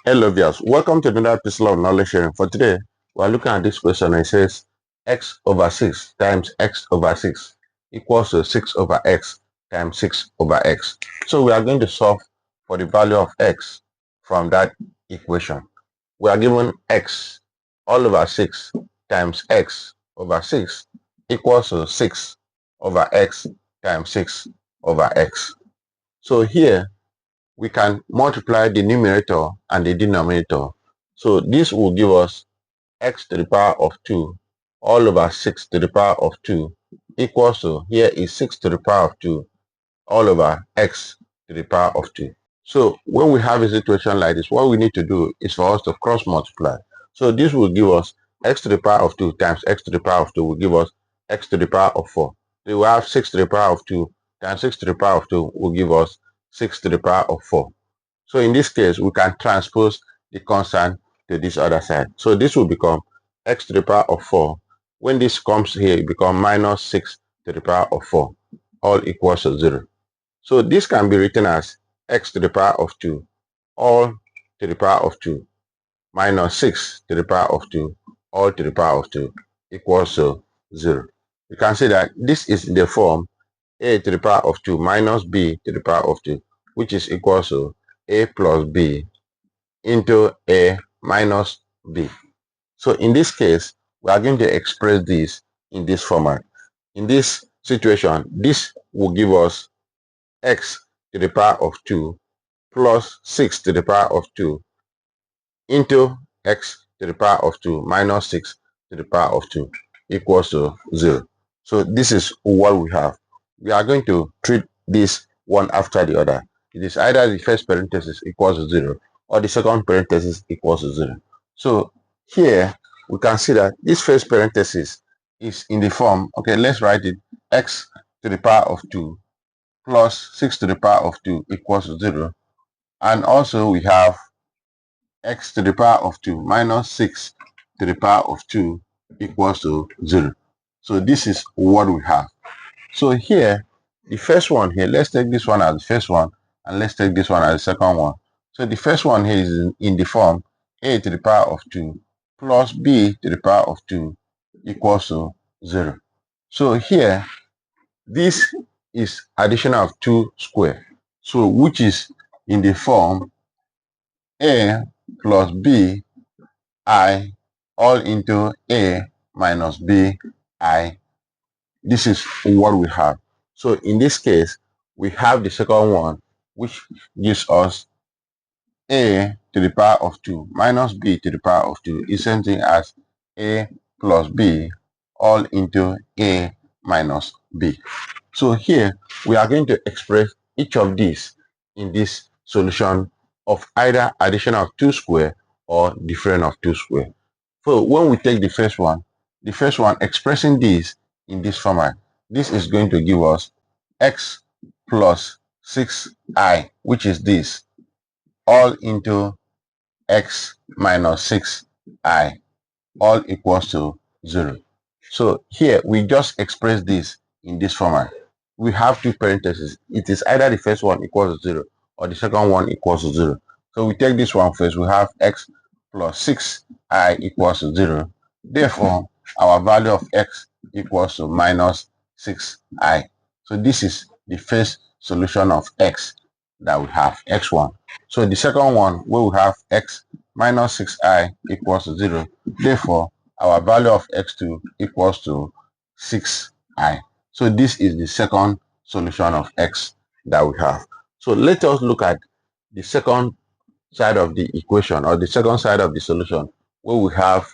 Hello viewers, welcome to another episode of knowledge sharing. For today, we are looking at this question and it says x over 6 times x over 6 equals to 6 over x times 6 over x. So we are going to solve for the value of x from that equation. We are given x all over 6 times x over 6 equals to 6 over x times 6 over x. So here we can multiply the numerator and the denominator. So this will give us x to the power of 2 all over 6 to the power of 2 equals to, here is 6 to the power of 2 all over x to the power of 2. So when we have a situation like this, what we need to do is for us to cross multiply. So this will give us x to the power of 2 times x to the power of 2 will give us x to the power of 4. So we have 6 to the power of 2 times 6 to the power of 2 will give us 6 to the power of 4. So in this case, we can transpose the constant to this other side. So this will become x to the power of 4. When this comes here, it becomes minus 6 to the power of 4, all equals to 0. So this can be written as x to the power of 2, all to the power of 2, minus 6 to the power of 2, all to the power of 2, equals to 0. You can see that this is the form a to the power of 2 minus b to the power of 2, which is equal to a plus b into a minus b. So in this case, we are going to express this in this format. In this situation, this will give us x to the power of 2 plus 6 to the power of 2 into x to the power of 2 minus 6 to the power of 2 equals to 0. So this is what we have. We are going to treat this one after the other. It is either the first parenthesis equals to 0 or the second parenthesis equals to 0. So here we can see that this first parenthesis is in the form, okay, let's write it, x to the power of 2 plus 6 to the power of 2 equals to 0. And also we have x to the power of 2 minus 6 to the power of 2 equals to 0. So this is what we have. So here, the first one here, let's take this one as the first one, and let's take this one as the second one. So the first one here is in the form a to the power of 2 plus b to the power of 2 equals to 0. So here, this is addition of 2 square. So which is in the form a plus b I all into a minus b I. This is what we have. So in this case, we have the second one, which gives us a to the power of 2 minus b to the power of 2 is same thing as a plus b all into a minus b. So here, we are going to express each of these in this solution of either addition of 2 square or difference of 2 square. So when we take the first one expressing this in this format, this is going to give us x plus 6i, which is this, all into x minus 6i, all equals to 0. So here we just express this in this format. We have two parentheses. It is either the first one equals to 0 or the second one equals to 0. So we take this one first. We have x plus 6i equals to 0. Therefore, our value of x equals to minus 6i. So this is the first solution of x that we have, x1. So the second one, where we have x minus 6i equals to 0. Therefore, our value of x2 equals to 6i. So this is the second solution of x that we have. So let us look at the second side of the equation, or the second side of the solution, where we have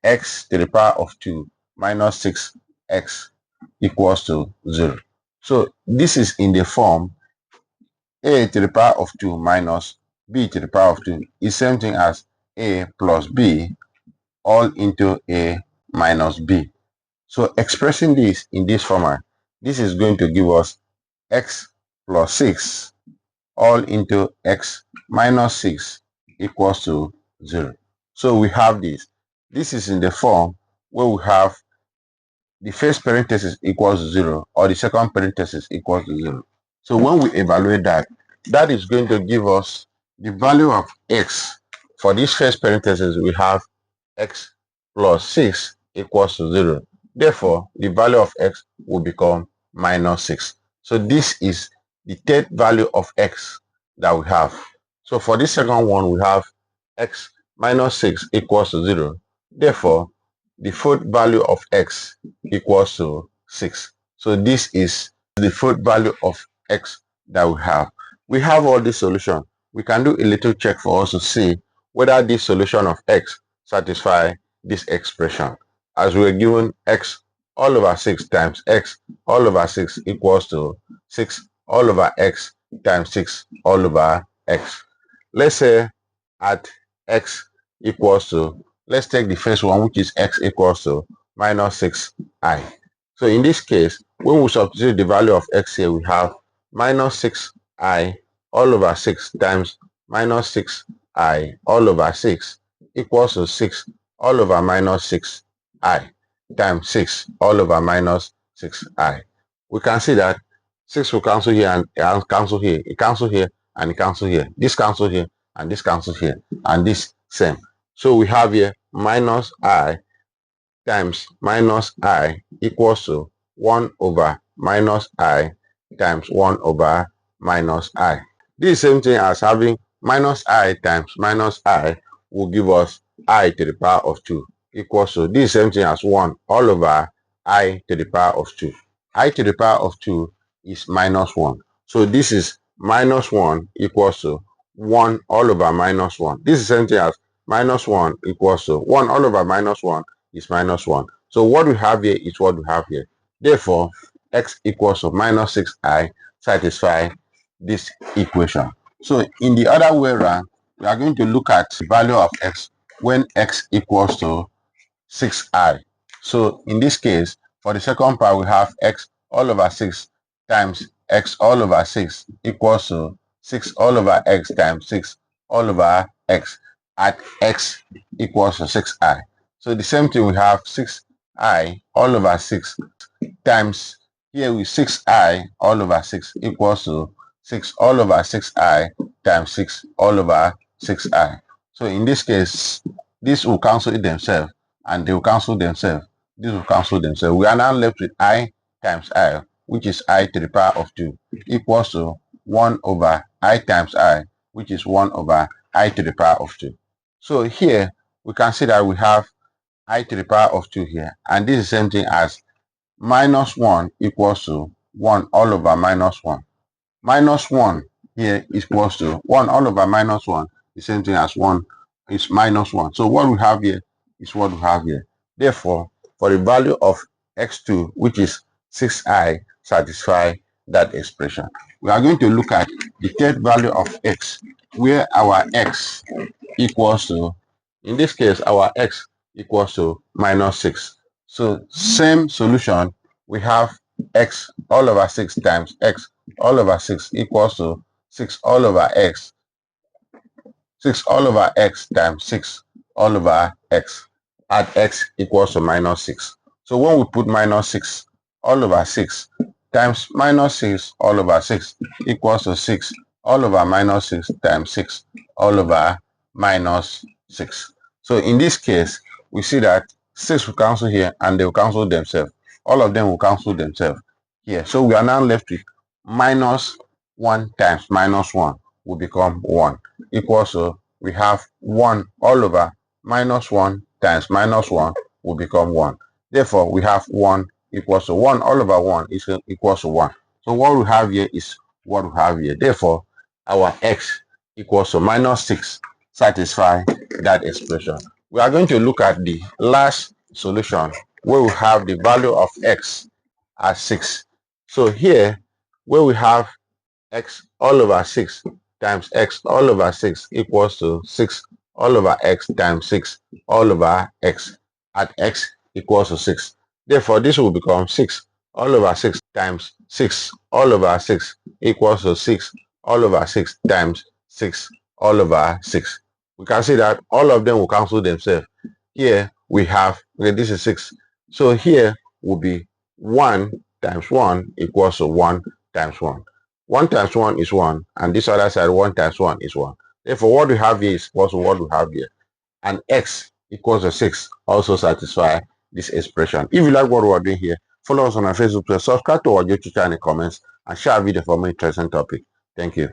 x to the power of 2 minus 6x equals to 0. So this is in the form a to the power of 2 minus b to the power of 2 is same thing as a plus b all into a minus b. So expressing this in this format, this is going to give us x plus 6 all into x minus 6 equals to 0. So we have this. This is in the form where we have the first parenthesis equals to 0 or the second parenthesis equals to 0. So when we evaluate that, that is going to give us the value of x For this first parenthesis, we have x plus 6 equals to 0. Therefore, the value of x will become minus 6. So this is the third value of x that we have. So for this second one, we have x minus 6 equals to 0. Therefore, the fourth value of x equals to 6. So this is the fourth value of x that we have. We have all this solution. We can do a little check for us to see whether this solution of x satisfy this expression, as we are given x all over 6 times x all over 6 equals to 6 all over x times 6 all over x. Let's say at x equals to, let's take the first one, which is x equals to minus 6i. So in this case, when we substitute the value of x here, we have minus 6i all over 6 times minus 6i all over 6 equals to 6 all over minus 6i times 6 all over minus 6i. We can see that 6 will cancel here and cancel here. It cancel here and it cancel here. This cancel here and this cancel here. And this same. So we have here minus I times minus I equals to 1 over minus I times 1 over minus I. This is the same thing as having minus I times minus I will give us I to the power of 2 equals to, this is the same thing as 1 all over I to the power of 2. I to the power of 2 is minus 1. So this is minus 1 equals to 1 all over minus 1. This is the same thing as minus 1 equals to 1 all over minus 1 is minus 1. So what we have here is what we have here. Therefore, x equals to minus 6i satisfy this equation. So in the other way around, we are going to look at the value of x when x equals to 6i. So in this case, for the second part, we have x all over 6 times x all over 6 equals to 6 all over x times 6 all over x at x equals to 6i. So the same thing, we have 6i all over 6 times here with 6i all over 6 equals to 6 all over 6i times 6 all over 6i. So in this case, this will cancel it themselves and they will cancel themselves. This will cancel themselves. We are now left with I times I, which is I to the power of 2, equals to 1 over I times I, which is 1 over I to the power of 2. So here we can see that we have I to the power of 2 here, and this is the same thing as minus 1 equals to 1 all over minus 1. Minus 1 here is equals to 1 all over minus 1, the same thing as 1 is minus 1. So what we have here is what we have here. Therefore, for the value of x2, which is 6i, satisfy that expression. We are going to look at the third value of x, where our x equals to, in this case, our x equals to minus 6. So same solution, we have x all over 6 times x all over 6 equals to 6 all over x, 6 all over x times 6 all over x at x equals to minus 6. So when we put minus 6 all over 6 times minus 6 all over 6 equals to 6 all over minus 6 times 6 all over minus 6. So in this case, we see that 6 will cancel here and they will cancel themselves. All of them will cancel themselves here. So we are now left with minus 1 times minus 1 will become 1 equals to, we have 1 all over minus 1 times minus 1 will become 1. Therefore, we have 1 equals to 1 all over 1 is equals to 1. So what we have here is what we have here. Therefore, our x equals to minus 6 satisfy that expression. We are going to look at the last solution where we have the value of x as 6. So here, where we have x all over 6 times x all over 6 equals to 6 all over x times 6 all over x at x equals to 6. Therefore, this will become 6 all over 6 times 6 all over 6 equals to 6 all over 6 times 6 all over 6. We can see that all of them will cancel themselves. Here we have, okay, this is 6. So here will be 1 times 1 equals to 1 times 1. 1 times 1 is 1, and this other side 1 times 1 is 1. Therefore, what we have here is equals to what we have here. And x equals to 6 also satisfy this expression. If you like what we're doing here, follow us on our Facebook page, subscribe to our YouTube channel in the comments, and share our video for more interesting topic. Thank you.